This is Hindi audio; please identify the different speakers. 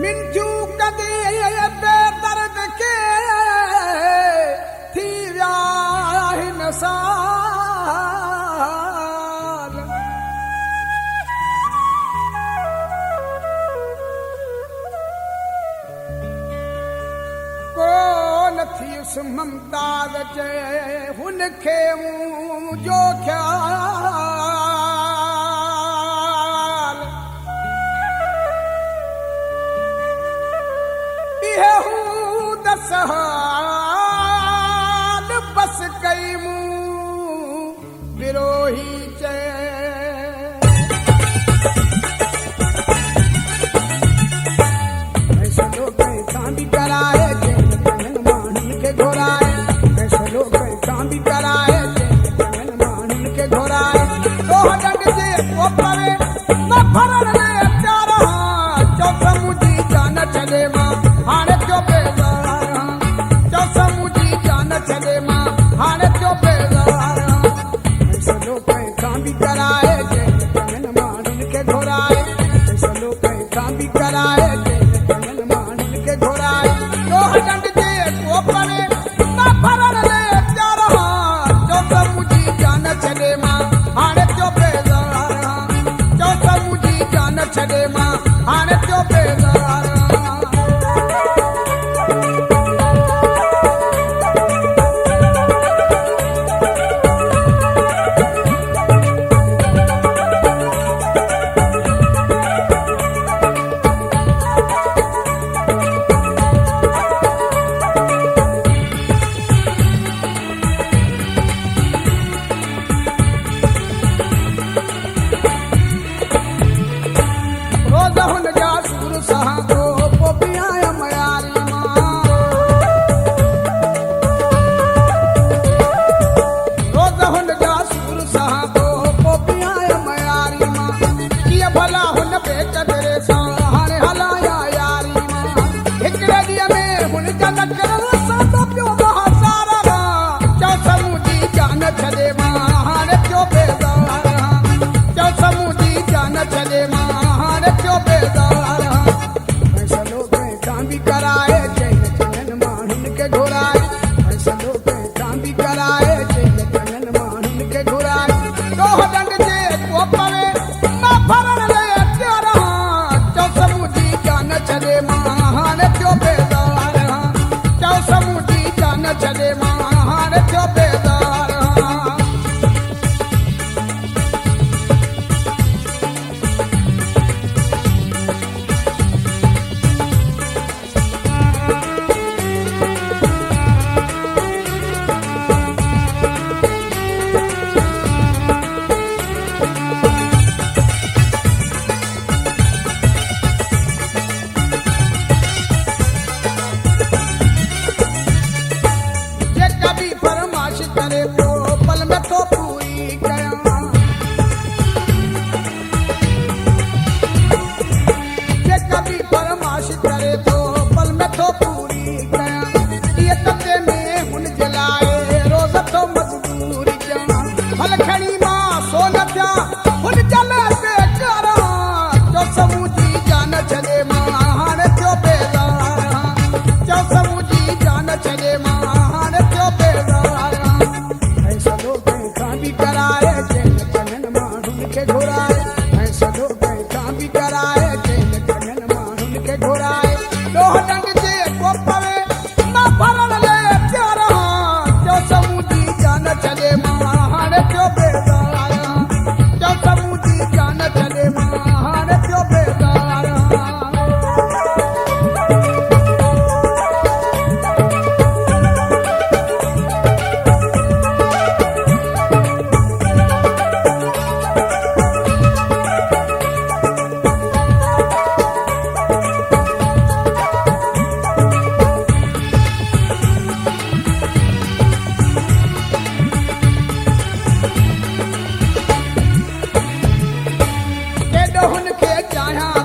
Speaker 1: मिंजू कदी बेदर्द के थी विया हिन साल को न थी उस ममताज़ जे हुनखे जो ख्याल इहे हू दसहाल बस कई मूं विरोही चे फैसलो कैसा भी कराए चैन मानन के घोराए फैसलो कैसा भी कराए चैन मानन के घोराए तो डंग से वो परे न फरन ले प्यारा चौथा मुझी जान चले मां हाणे जो बेज़ार चौथा मुझी जान चले मां हाणे जो बेज़ार फैसलो कैसा भी कराए चैन मानन के घोराए फैसलो कैसा भी कराए चैन मानन के घोराए तो डंग से वो परे न फरन ले प्यारा चौथा मुझी जान चले मां हाणे जो बेज़ार चौथा मुझी जान चले मां हाणे जो बेज़ार रोज़ हुन जा सुर सहा को पोपिया मयारी मां रोज़ हुन जा सुर सहा को पोपिया मयारी मां कीअं भला हुन पेट तेरे सां हाणे हलाया यारी मां हिकिड़े ॾींहं में हुन जा नकरन सां तो पियो बहासारा चौ समूजी जान छॾे मां हाणे पियो बेज़ार चौ समूजी जान छॾे मां हाणे पियो बेज़ार फैसलो कैसा भी कराए चैन माण्हुनि खे घुराए फैसलो कैसा भी कराए चैन माण्हुनि खे घुराए ॾोह डंग जे को पवे न फरण ले प्यारा चौ समूजी जान छॾे मां हाणे पियो बेज़ार चौ समूजी जान छॾे मां हाणे पियो बेज़ार जे कभी फरमाश करे तो पल में तो पूरी कया जे कभी फरमाश करे तो पल में तो पूरी कया ये तते में हुन जलाए रोज़ तो मजबूरी जा हल खणी मां सो न थिया हुन जले पे करा जो समूजी जान छॾे मां हाणे थियो बेज़ार जो समूजी जान छॾे मां हाणे थियो बेज़ार फैसलो कैसा भी कराए चैन माण्हुनि खे घुराए फैसलो कैसा भी कराए चैन माण्हुनि खे घुराए ॾोह डंग जे को पवे न फरण ले प्यारा चौ समूजी जान छॾे मां हाणे थियो बेज़ार चौ समूजी जान छॾे मां हाणे थियो बेज़ार केॾो हुनखे चाहियां